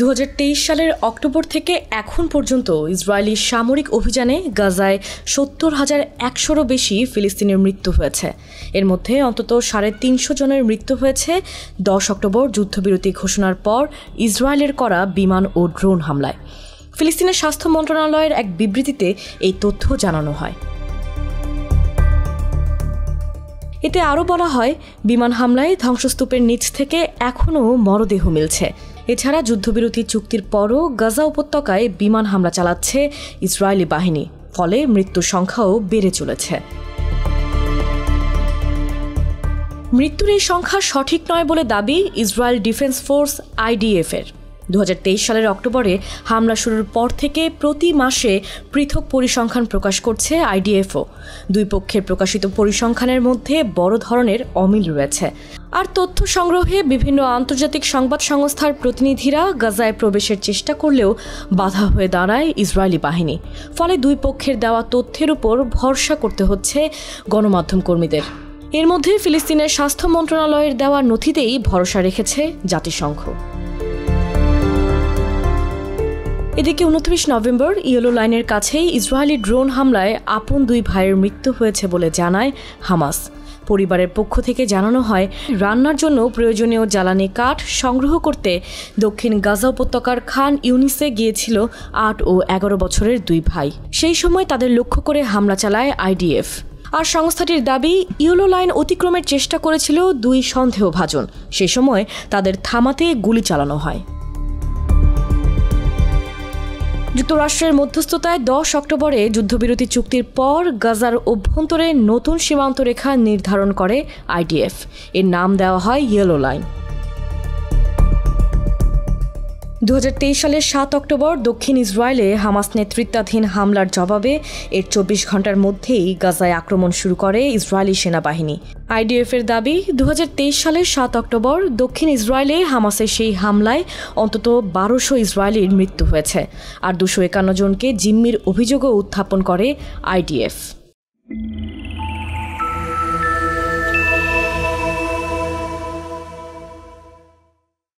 2023 সালের অক্টোবর থেকে এখন পর্যন্ত ইসরায়েলি সামরিক অভিযানে গাজায় 70,100-রও বেশি ফিলিস্তিনের মৃত্যু হয়েছে। এর মধ্যে অন্তত 350 জনের মৃত্যু হয়েছে 10 অক্টোবর যুদ্ধবিরতি ঘোষণার পর ইসরায়েলের করা বিমান ও ড্রোন হামলায়। ফিলিস্তিনের স্বাস্থ্য মন্ত্রণালয়ের এক বিবৃতিতে এই তথ্য জানানো হয়। এতে আরও বলা হয়, বিমান হামলায় ধ্বংসস্তূপের নিচ থেকে এখনও মরদেহ মিলছে। এছাড়া যুদ্ধবিরতি চুক্তির পরও গাজা উপত্যকায় বিমান হামলা চালাচ্ছে ইসরায়েলি বাহিনী, ফলে মৃত্যুর সংখ্যাও বেড়ে চলেছে। মৃত্যুর এই সংখ্যা সঠিক নয় বলে দাবি ইসরায়েল ডিফেন্স ফোর্স IDF-এর। 2023 সালের অক্টোবরে হামলা শুরুর পর থেকে প্রতি মাসে পৃথক পরিসংখ্যান প্রকাশ করছে IDF-ও। দুই পক্ষের প্রকাশিত পরিসংখ্যানের মধ্যে বড় ধরনের অমিল রয়েছে। আর তথ্য সংগ্রহে বিভিন্ন আন্তর্জাতিক সংবাদ সংস্থার প্রতিনিধিরা গাজায় প্রবেশের চেষ্টা করলেও বাধা হয়ে দাঁড়ায় ইসরায়েলি বাহিনী। ফলে দুই পক্ষের দেওয়া তথ্যের উপর ভরসা করতে হচ্ছে গণমাধ্যম কর্মীদের। এর মধ্যে ফিলিস্তিনের স্বাস্থ্য মন্ত্রণালয়ের দেওয়া নথিতেই ভরসা রেখেছে জাতিসংঘ। এদিকে 29 নভেম্বর ইয়েলো লাইনের কাছেই ইসরায়েলি ড্রোন হামলায় আপন দুই ভাইয়ের মৃত্যু হয়েছে বলে জানায় হামাস। পরিবারের পক্ষ থেকে জানানো হয়, রান্নার জন্য প্রয়োজনীয় জ্বালানি কাঠ সংগ্রহ করতে দক্ষিণ গাজা উপত্যকার খান ইউনিসে গিয়েছিল 8 ও 11 বছরের দুই ভাই। সেই সময় তাদের লক্ষ্য করে হামলা চালায় IDF। আর সংস্থাটির দাবি, ইয়েলো লাইন অতিক্রমের চেষ্টা করেছিল দুই সন্দেহভাজন। সে সময় তাদের থামাতে গুলি চালানো হয়। যুক্তরাষ্ট্রের মধ্যস্থতায় 10 অক্টোবরে যুদ্ধবিরতি চুক্তির পর গাজার অভ্যন্তরে নতুন সীমান্ত রেখা নির্ধারণ করে IDF। এর নাম দেওয়া হয় ইয়েলো লাইন। 2023 সালের 7 অক্টোবর দক্ষিণ ইসরায়েলে হামাস নেতৃত্বাধীন হামলার জবাবে এর 24 ঘণ্টার মধ্যেই গাজায় আক্রমণ শুরু করে ইসরায়েলি সেনাবাহিনী। IDF-এর দাবি, 2023 সালের 7 অক্টোবর দক্ষিণ ইসরায়েলে হামাসের সেই হামলায় অন্তত 1200 ইসরায়েলির মৃত্যু হয়েছে, আর 251 জনকে জিম্মির অভিযোগও উত্থাপন করে IDF।